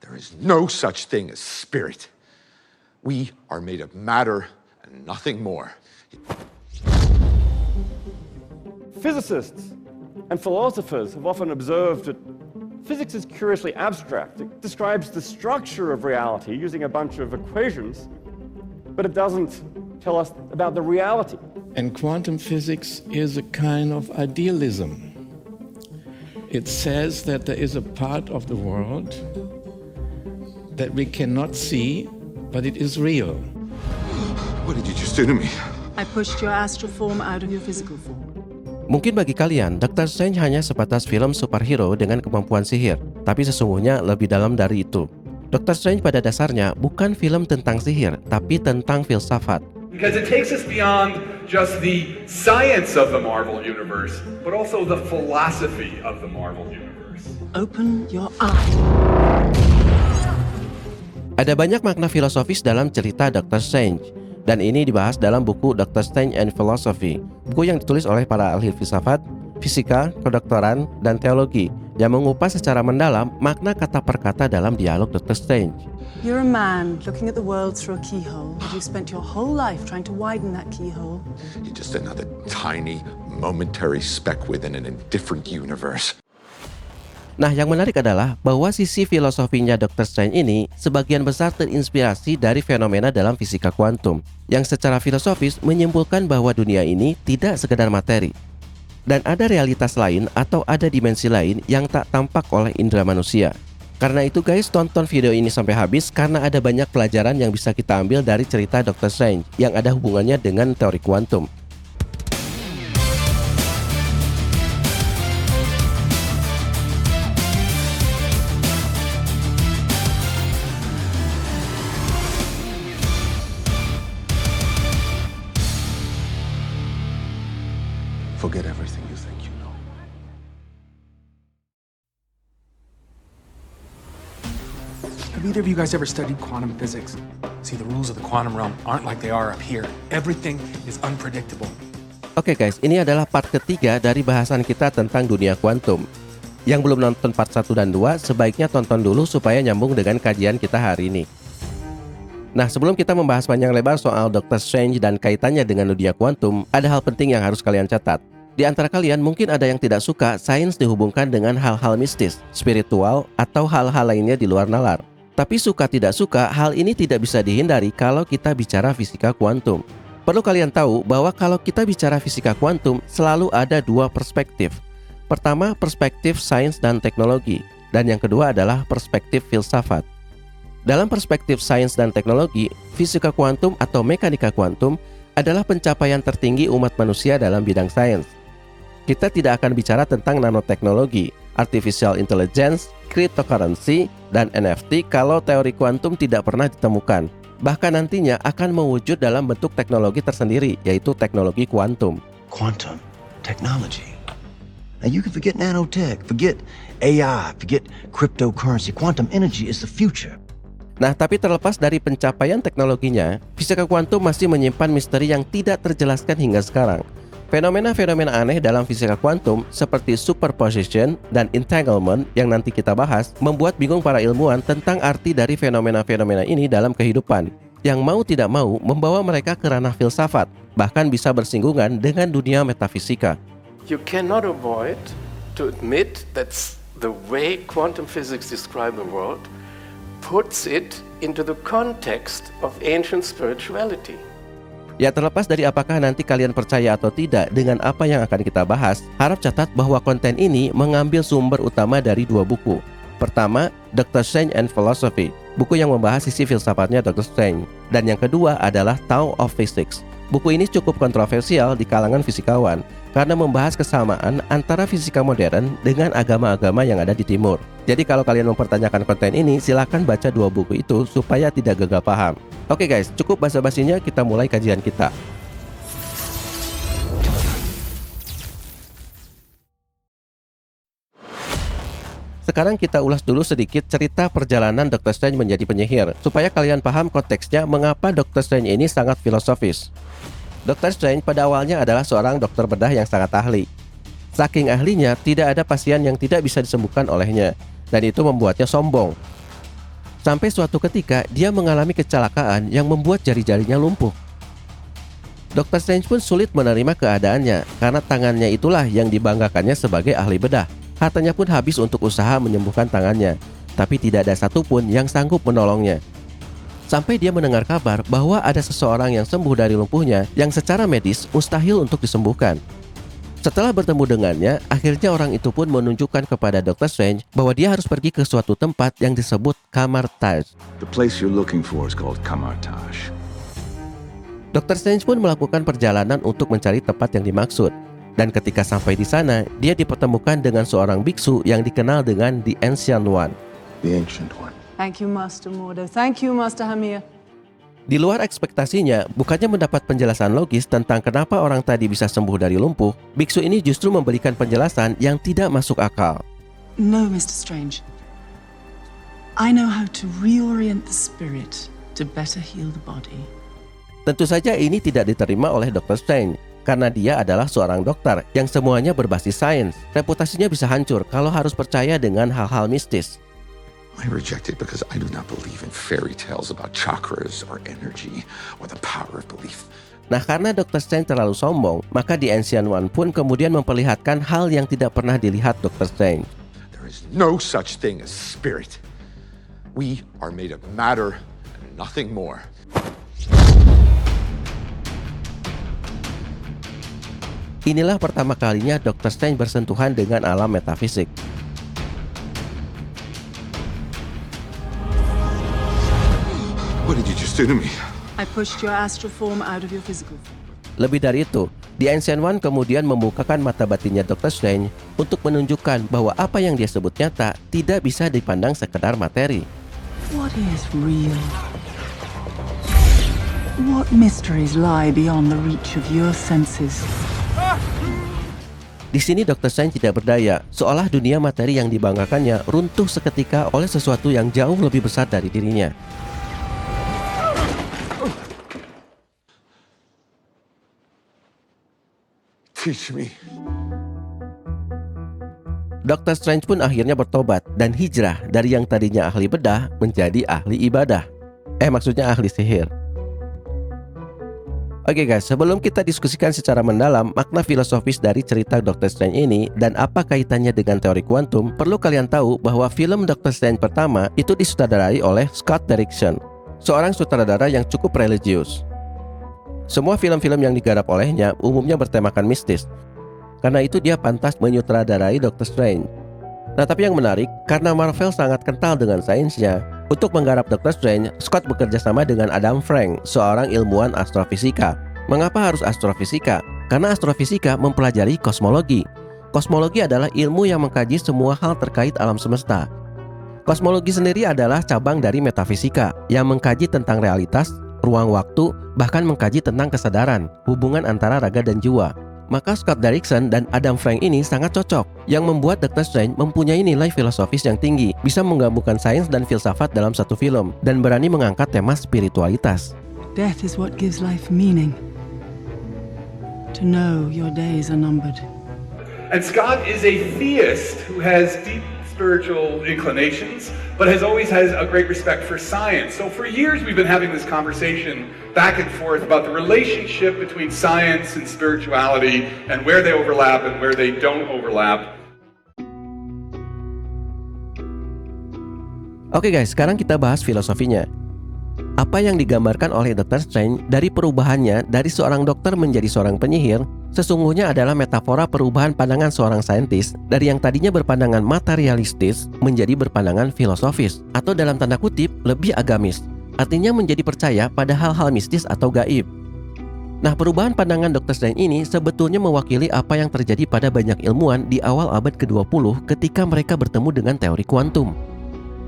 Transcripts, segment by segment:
There is no such thing as spirit. We are made of matter and nothing more. Physicists and philosophers have often observed that physics is curiously abstract. It describes the structure of reality using a bunch of equations, but it doesn't tell us about the reality. And quantum physics is a kind of idealism. It says that there is a part of the world that we cannot see, but it is real. What did you just do to me? I pushed your astral form out of your physical form. Mungkin bagi kalian, Doctor Strange hanya sebatas film superhero dengan kemampuan sihir, tapi sesungguhnya lebih dalam dari itu. Doctor Strange pada dasarnya bukan film tentang sihir, tapi tentang filsafat. Because it takes us beyond just the science of the Marvel Universe, but also the philosophy of the Marvel Universe. Open your eyes. Ada banyak makna filosofis dalam cerita Doctor Strange, dan ini dibahas dalam buku Doctor Strange and Philosophy, buku yang ditulis oleh para ahli filsafat, fisika, kedokteran, dan teologi yang mengupas secara mendalam makna kata per kata dalam dialog Doctor Strange. You're a man looking at the world through a keyhole. You've spent your whole life trying to widen that keyhole. You're just another tiny, momentary speck within an indifferent universe. Nah, yang menarik adalah bahwa sisi filosofinya Dr. Strange ini sebagian besar terinspirasi dari fenomena dalam fisika kuantum, yang secara filosofis menyimpulkan bahwa dunia ini tidak sekedar materi, dan ada realitas lain atau ada dimensi lain yang tak tampak oleh indera manusia. Karena itu guys, tonton video ini sampai habis karena ada banyak pelajaran yang bisa kita ambil dari cerita Dr. Strange yang ada hubungannya dengan teori kuantum. Forget everything you think you know. Have either of you guys ever studied quantum physics? See, the rules of the quantum realm aren't like they are up here. Everything is unpredictable. Oke guys, ini adalah part ketiga dari bahasan kita tentang dunia kuantum. Yang belum nonton part 1 dan 2, sebaiknya tonton dulu supaya nyambung dengan kajian kita hari ini. Nah, sebelum kita membahas panjang lebar soal Dr. Strange dan kaitannya dengan dunia kuantum, ada hal penting yang harus kalian catat. Di antara kalian mungkin ada yang tidak suka sains dihubungkan dengan hal-hal mistis, spiritual, atau hal-hal lainnya di luar nalar. Tapi suka tidak suka, hal ini tidak bisa dihindari kalau kita bicara fisika kuantum. Perlu kalian tahu bahwa kalau kita bicara fisika kuantum, selalu ada dua perspektif. Pertama, perspektif sains dan teknologi, dan yang kedua adalah perspektif filsafat. Dalam perspektif sains dan teknologi, fisika kuantum atau mekanika kuantum adalah pencapaian tertinggi umat manusia dalam bidang sains. Kita tidak akan bicara tentang nanoteknologi, artificial intelligence, cryptocurrency, dan NFT kalau teori kuantum tidak pernah ditemukan. Bahkan nantinya akan mewujud dalam bentuk teknologi tersendiri, yaitu teknologi kuantum. Quantum technology. Now you can forget nanotech, forget AI, forget cryptocurrency. Quantum energy is the future. Nah, tapi terlepas dari pencapaian teknologinya, fisika kuantum masih menyimpan misteri yang tidak terjelaskan hingga sekarang. Fenomena-fenomena aneh dalam fisika kuantum seperti superposition dan entanglement yang nanti kita bahas membuat bingung para ilmuwan tentang arti dari fenomena-fenomena ini dalam kehidupan, yang mau tidak mau membawa mereka ke ranah filsafat, bahkan bisa bersinggungan dengan dunia metafisika. You cannot avoid to admit that the way quantum physics describe the world puts it into the context of ancient spirituality. Ya, terlepas dari apakah nanti kalian percaya atau tidak dengan apa yang akan kita bahas, harap catat bahwa konten ini mengambil sumber utama dari dua buku. Pertama, Dr. Strange and Philosophy, buku yang membahas sisi filsafatnya Dr. Strange. Dan yang kedua adalah Tao of Physics. Buku ini cukup kontroversial di kalangan fisikawan karena membahas kesamaan antara fisika modern dengan agama-agama yang ada di timur. Jadi kalau kalian mempertanyakan konten ini, silakan baca dua buku itu supaya tidak gagal paham. Oke guys, cukup basa-basinya, kita mulai kajian kita. Sekarang kita ulas dulu sedikit cerita perjalanan Dr. Strange menjadi penyihir, supaya kalian paham konteksnya mengapa Dr. Strange ini sangat filosofis. Dr. Strange pada awalnya adalah seorang dokter bedah yang sangat ahli. Saking ahlinya, tidak ada pasien yang tidak bisa disembuhkan olehnya, dan itu membuatnya sombong. Sampai suatu ketika dia mengalami kecelakaan yang membuat jari-jarinya lumpuh. Dr. Strange pun sulit menerima keadaannya karena tangannya itulah yang dibanggakannya sebagai ahli bedah. Hartanya pun habis untuk usaha menyembuhkan tangannya, tapi tidak ada satupun yang sanggup menolongnya. Sampai dia mendengar kabar bahwa ada seseorang yang sembuh dari lumpuhnya yang secara medis mustahil untuk disembuhkan. Setelah bertemu dengannya, akhirnya orang itu pun menunjukkan kepada Dr. Strange bahwa dia harus pergi ke suatu tempat yang disebut Kamar Taj. The place you're looking for is called Kamar Taj. Dr. Strange pun melakukan perjalanan untuk mencari tempat yang dimaksud. Dan ketika sampai di sana, dia dipertemukan dengan seorang biksu yang dikenal dengan The Ancient One. The Ancient One. Thank you, Master Mordo. Thank you, Master Hamir. Di luar ekspektasinya, bukannya mendapat penjelasan logis tentang kenapa orang tadi bisa sembuh dari lumpuh, biksu ini justru memberikan penjelasan yang tidak masuk akal. No, Mr. Strange. I know how to reorient the spirit to better heal the body. Tentu saja ini tidak diterima oleh Dr. Strange, karena dia adalah seorang dokter yang semuanya berbasis sains. Reputasinya bisa hancur kalau harus percaya dengan hal-hal mistis. I reject it because I do not believe in fairy tales about chakras or energy or the power of belief. Nah, karena Dr. Strange terlalu sombong, maka The Ancient One pun kemudian memperlihatkan hal yang tidak pernah dilihat Dr. Strange. There is no such thing as spirit. We are made of matter and nothing more. Inilah pertama kalinya Dr. Strange bersentuhan dengan alam metafisik. What did you just do to me? I pushed your astral form out of your physical form. Lebih dari itu, The Ancient One kemudian membukakan mata batinnya Dr. Strange untuk menunjukkan bahwa apa yang dia sebut nyata tidak bisa dipandang sekedar materi. What is real? What mysteries lie beyond the reach of your senses? Di sini Dr. Strange tidak berdaya, seolah dunia materi yang dibanggakannya runtuh seketika oleh sesuatu yang jauh lebih besar dari dirinya. Teach me. Dr. Strange pun akhirnya bertobat dan hijrah dari yang tadinya ahli bedah menjadi ahli ibadah. Maksudnya ahli sihir. Oke guys, sebelum kita diskusikan secara mendalam makna filosofis dari cerita Dr. Strange ini dan apa kaitannya dengan teori kuantum, perlu kalian tahu bahwa film Dr. Strange pertama itu disutradarai oleh Scott Derrickson, seorang sutradara yang cukup religius. Semua film-film yang digarap olehnya umumnya bertemakan mistis. Karena itu dia pantas menyutradarai Dr. Strange. Nah, tapi yang menarik, karena Marvel sangat kental dengan sainsnya, untuk menggarap Dr. Strange, Scott bekerja sama dengan Adam Frank, seorang ilmuwan astrofisika. Mengapa harus astrofisika? Karena astrofisika mempelajari kosmologi. Kosmologi adalah ilmu yang mengkaji semua hal terkait alam semesta. Kosmologi sendiri adalah cabang dari metafisika yang mengkaji tentang realitas, ruang waktu, bahkan mengkaji tentang kesadaran, hubungan antara raga dan jiwa. Maka Scott Derrickson dan Adam Frank ini sangat cocok, yang membuat Dr. Strange mempunyai nilai filosofis yang tinggi, bisa menggabungkan sains dan filsafat dalam satu film, dan berani mengangkat tema spiritualitas. Death is what gives life meaning. To know your days are numbered. And Scott is a theist who has deep spiritual inclinations, but has always had a great respect for science. So for years we've been having this conversation back and forth about the relationship between science and spirituality and where they overlap and where they don't overlap. Oke guys, sekarang kita bahas filosofinya. Apa yang digambarkan oleh Dr. Strange dari perubahannya dari seorang dokter menjadi seorang penyihir sesungguhnya adalah metafora perubahan pandangan seorang saintis dari yang tadinya berpandangan materialistis menjadi berpandangan filosofis atau dalam tanda kutip lebih agamis, artinya menjadi percaya pada hal-hal mistis atau gaib. Nah, perubahan pandangan Dr. Strange ini sebetulnya mewakili apa yang terjadi pada banyak ilmuwan di awal abad ke-20 ketika mereka bertemu dengan teori kuantum.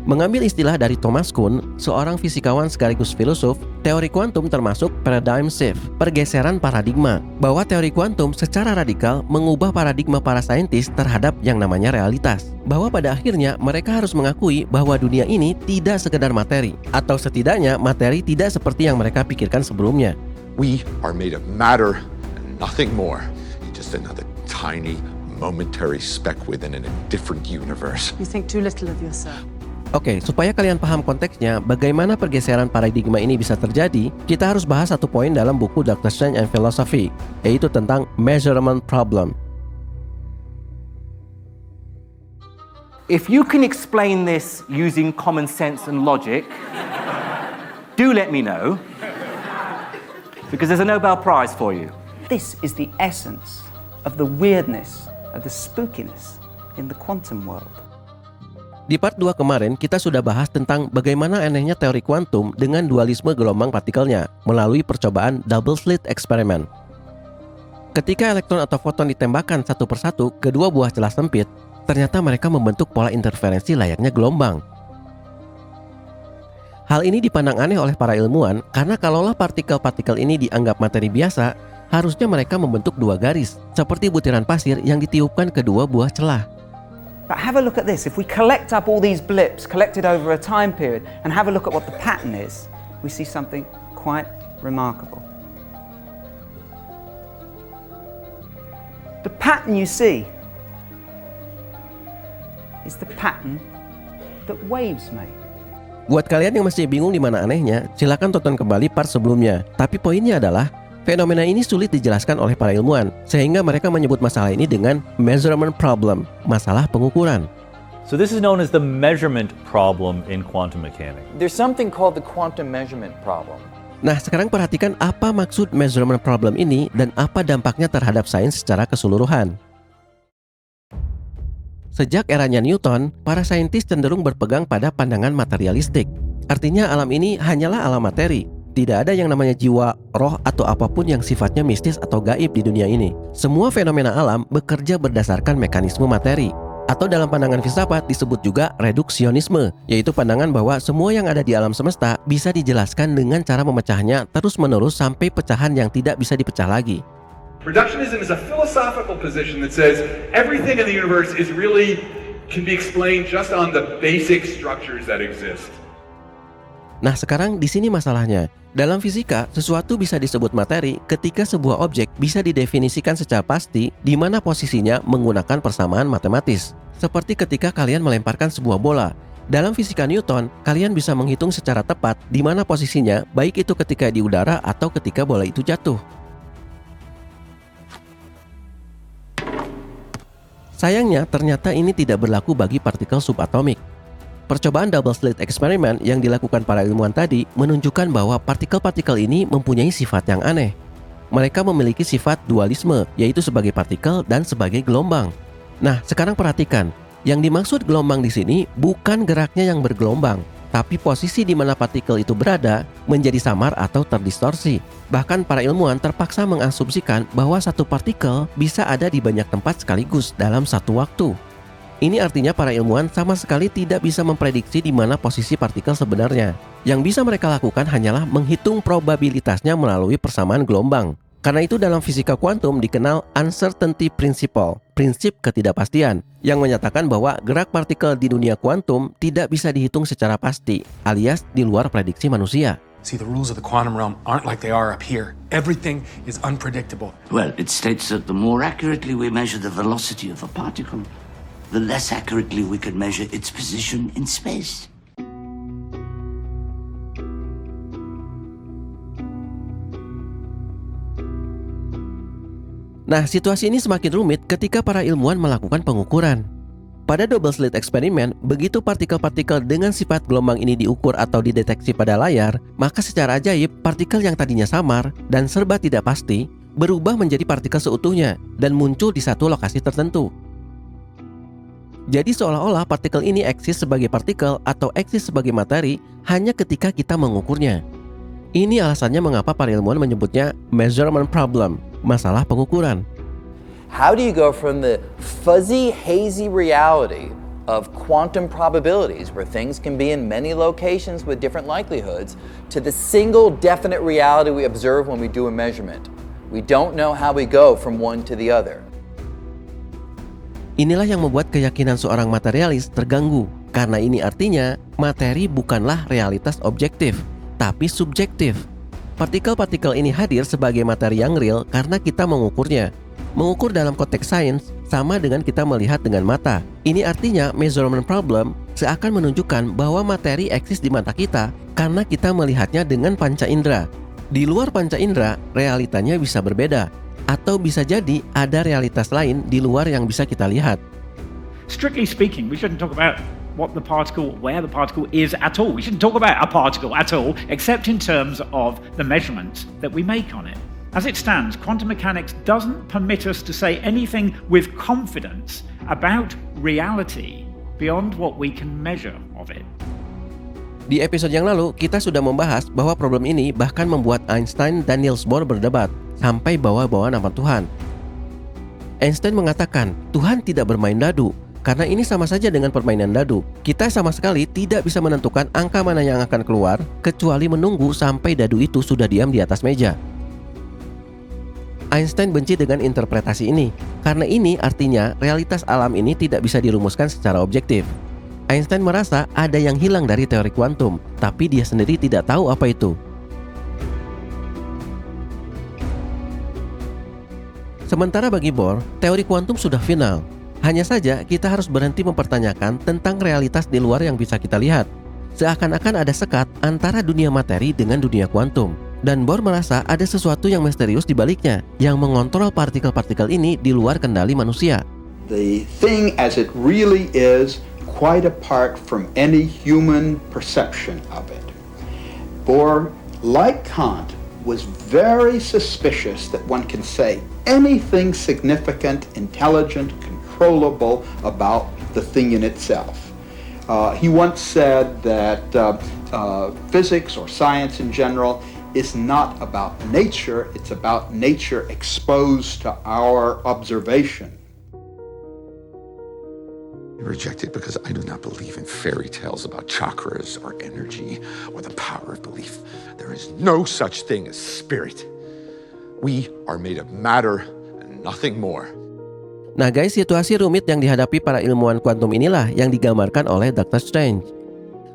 Mengambil istilah dari Thomas Kuhn, seorang fisikawan sekaligus filosof, teori kuantum termasuk paradigm shift, pergeseran paradigma, bahwa teori kuantum secara radikal mengubah paradigma para saintis terhadap yang namanya realitas. Bahwa pada akhirnya mereka harus mengakui bahwa dunia ini tidak sekedar materi, atau setidaknya materi tidak seperti yang mereka pikirkan sebelumnya. We are made of matter and nothing more. You're just another tiny, momentary speck within a different universe. You think too little of yourself. Oke, supaya kalian paham konteksnya, bagaimana pergeseran paradigma ini bisa terjadi, kita harus bahas satu poin dalam buku Doctor Strange and Philosophy, yaitu tentang measurement problem. If you can explain this using common sense and logic, do let me know, because there's a Nobel Prize for you. This is the essence of the weirdness, of the spookiness in the quantum world. Di part 2 kemarin, kita sudah bahas tentang bagaimana anehnya teori kuantum dengan dualisme gelombang partikelnya melalui percobaan double slit eksperimen. Ketika elektron atau foton ditembakkan satu persatu ke dua buah celah sempit, ternyata mereka membentuk pola interferensi layaknya gelombang. Hal ini dipandang aneh oleh para ilmuwan karena kalaulah partikel-partikel ini dianggap materi biasa, harusnya mereka membentuk dua garis, seperti butiran pasir yang ditiupkan ke dua buah celah. But have a look at this. If we collect up all these blips collected over a time period and have a look at what the pattern is, we see something quite remarkable. The pattern you see is the pattern that waves make. Buat kalian yang masih bingung di mana anehnya, silakan tonton kembali part sebelumnya. Tapi poinnya adalah fenomena ini sulit dijelaskan oleh para ilmuwan, sehingga mereka menyebut masalah ini dengan measurement problem, masalah pengukuran. So this is known as the measurement problem in quantum mechanics. There's something called the quantum measurement problem. Nah, sekarang perhatikan apa maksud measurement problem ini dan apa dampaknya terhadap sains secara keseluruhan. Sejak eranya Newton, para saintis cenderung berpegang pada pandangan materialistik. Artinya alam ini hanyalah alam materi. Tidak ada yang namanya jiwa, roh, atau apapun yang sifatnya mistis atau gaib di dunia ini. Semua fenomena alam bekerja berdasarkan mekanisme materi. Atau dalam pandangan filsafat disebut juga reduksionisme, yaitu pandangan bahwa semua yang ada di alam semesta bisa dijelaskan dengan cara memecahnya terus-menerus sampai pecahan yang tidak bisa dipecah lagi. Reductionism is a philosophical position that says everything in the universe can be explained just on the basic structures that exist. Nah, sekarang di sini masalahnya. Dalam fisika, sesuatu bisa disebut materi ketika sebuah objek bisa didefinisikan secara pasti di mana posisinya menggunakan persamaan matematis. Seperti ketika kalian melemparkan sebuah bola. Dalam fisika Newton, kalian bisa menghitung secara tepat di mana posisinya, baik itu ketika di udara atau ketika bola itu jatuh. Sayangnya, ternyata ini tidak berlaku bagi partikel subatomik. Percobaan double slit eksperimen yang dilakukan para ilmuwan tadi menunjukkan bahwa partikel-partikel ini mempunyai sifat yang aneh. Mereka memiliki sifat dualisme, yaitu sebagai partikel dan sebagai gelombang. Nah, sekarang perhatikan, yang dimaksud gelombang di sini bukan geraknya yang bergelombang, tapi posisi di mana partikel itu berada menjadi samar atau terdistorsi. Bahkan para ilmuwan terpaksa mengasumsikan bahwa satu partikel bisa ada di banyak tempat sekaligus dalam satu waktu. Ini artinya para ilmuwan sama sekali tidak bisa memprediksi di mana posisi partikel sebenarnya. Yang bisa mereka lakukan hanyalah menghitung probabilitasnya melalui persamaan gelombang. Karena itu dalam fisika kuantum dikenal uncertainty principle, prinsip ketidakpastian, yang menyatakan bahwa gerak partikel di dunia kuantum tidak bisa dihitung secara pasti, alias di luar prediksi manusia. See, the rules of the quantum realm aren't like they are up here. Everything is unpredictable. Well, it states that the more accurately we measure the velocity of a particle, the less accurately we can measure its position in space. Nah, situasi ini semakin rumit ketika para ilmuwan melakukan pengukuran. Pada double slit eksperimen, begitu partikel-partikel dengan sifat gelombang ini diukur atau dideteksi pada layar, maka secara ajaib, partikel yang tadinya samar dan serba tidak pasti berubah menjadi partikel seutuhnya dan muncul di satu lokasi tertentu. Jadi seolah-olah partikel ini eksis sebagai partikel atau eksis sebagai materi hanya ketika kita mengukurnya. Ini alasannya mengapa para ilmuwan menyebutnya measurement problem, masalah pengukuran. How do you go from the fuzzy, hazy reality of quantum probabilities, where things can be in many locations with different likelihoods, to the single definite reality we observe when we do a measurement? We don't know how we go from one to the other. Inilah yang membuat keyakinan seorang materialis terganggu, karena ini artinya materi bukanlah realitas objektif, tapi subjektif. Partikel-partikel ini hadir sebagai materi yang real karena kita mengukurnya. Mengukur dalam konteks sains sama dengan kita melihat dengan mata. Ini artinya measurement problem seakan menunjukkan bahwa materi eksis di mata kita karena kita melihatnya dengan panca indera. Di luar panca indera, realitanya bisa berbeda. Atau bisa jadi ada realitas lain di luar yang bisa kita lihat. Strictly speaking, we shouldn't talk about what the particle, where the particle is at all. We shouldn't talk about a particle at all, except in terms of the measurements that we make on it. As it stands, quantum mechanics doesn't permit us to say anything with confidence about reality beyond what we can measure of it. Di episode yang lalu, kita sudah membahas bahwa problem ini bahkan membuat Einstein dan Niels Bohr berdebat sampai bawa-bawa nama Tuhan. Einstein mengatakan, Tuhan tidak bermain dadu, karena ini sama saja dengan permainan dadu. Kita sama sekali tidak bisa menentukan angka mana yang akan keluar, kecuali menunggu sampai dadu itu sudah diam di atas meja. Einstein benci dengan interpretasi ini, karena ini artinya realitas alam ini tidak bisa dirumuskan secara objektif. Einstein merasa ada yang hilang dari teori kuantum, tapi dia sendiri tidak tahu apa itu. Sementara bagi Bohr, teori kuantum sudah final. Hanya saja kita harus berhenti mempertanyakan tentang realitas di luar yang bisa kita lihat. Seakan-akan ada sekat antara dunia materi dengan dunia kuantum. Dan Bohr merasa ada sesuatu yang misterius di baliknya, yang mengontrol partikel-partikel ini di luar kendali manusia. The thing as it really is, quite apart from any human perception of it. Bohr, like Kant, was very suspicious that one can say anything significant, intelligent, controllable about the thing in itself. He once said that physics or science in general is not about nature, it's about nature exposed to our observation. I reject it because I do not believe in fairy tales about chakras or energy or the power of belief. There is no such thing as spirit. We are made of matter and nothing more. Nah guys, situasi rumit yang dihadapi para ilmuwan kuantum inilah yang digambarkan oleh Dr. Strange.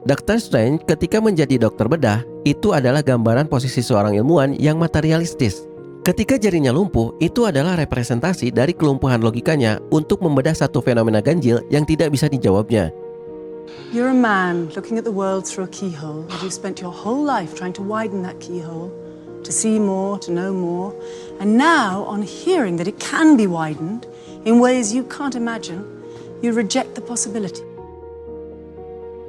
Dr. Strange ketika menjadi dokter bedah, itu adalah gambaran posisi seorang ilmuwan yang materialistis. Ketika jarinya lumpuh, itu adalah representasi dari kelumpuhan logikanya untuk membedah satu fenomena ganjil yang tidak bisa dijawabnya. You're a man looking at the world through a keyhole, and you've spent your whole life trying to widen that keyhole, to see more, to know more. And now, on hearing that it can be widened in ways you can't imagine, you reject the possibility.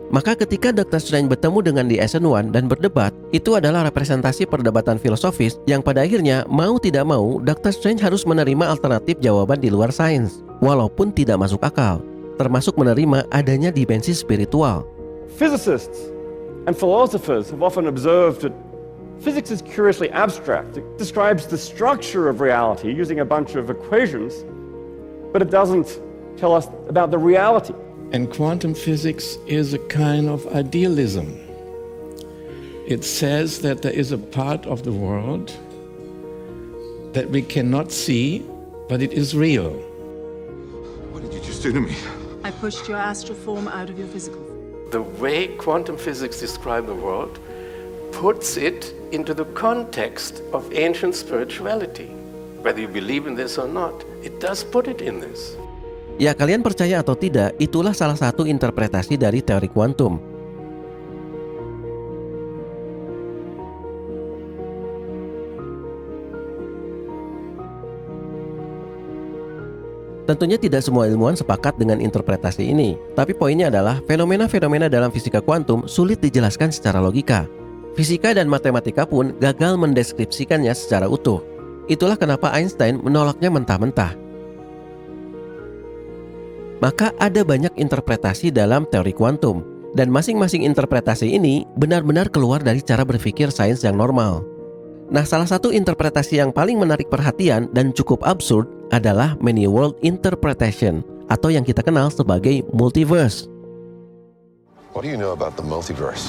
Maka ketika Dr. Strange bertemu dengan The Ascent One dan berdebat, itu adalah representasi perdebatan filosofis yang pada akhirnya mau tidak mau Dr. Strange harus menerima alternatif jawaban di luar sains, walaupun tidak masuk akal, termasuk menerima adanya dimensi spiritual. Physicists and philosophers have often observed that physics is curiously abstract. It describes the structure of reality using a bunch of equations, but it doesn't tell us about the reality. And quantum physics is a kind of idealism. It says that there is a part of the world that we cannot see, but it is real. What did you just do to me? I pushed your astral form out of your physical. The way quantum physics describes the world puts it into the context of ancient spirituality. Whether you believe in this or not, it does put it in this. Ya, kalian percaya atau tidak, itulah salah satu interpretasi dari teori kuantum. Tentunya tidak semua ilmuwan sepakat dengan interpretasi ini, tapi poinnya adalah fenomena-fenomena dalam fisika kuantum sulit dijelaskan secara logika. Fisika dan matematika pun gagal mendeskripsikannya secara utuh. Itulah kenapa Einstein menolaknya mentah-mentah. Maka ada banyak interpretasi dalam teori kuantum, dan masing-masing interpretasi ini benar-benar keluar dari cara berpikir sains yang normal. Nah, salah satu interpretasi yang paling menarik perhatian dan cukup absurd adalah many world interpretation, atau yang kita kenal sebagai multiverse. What do you know about the multiverse?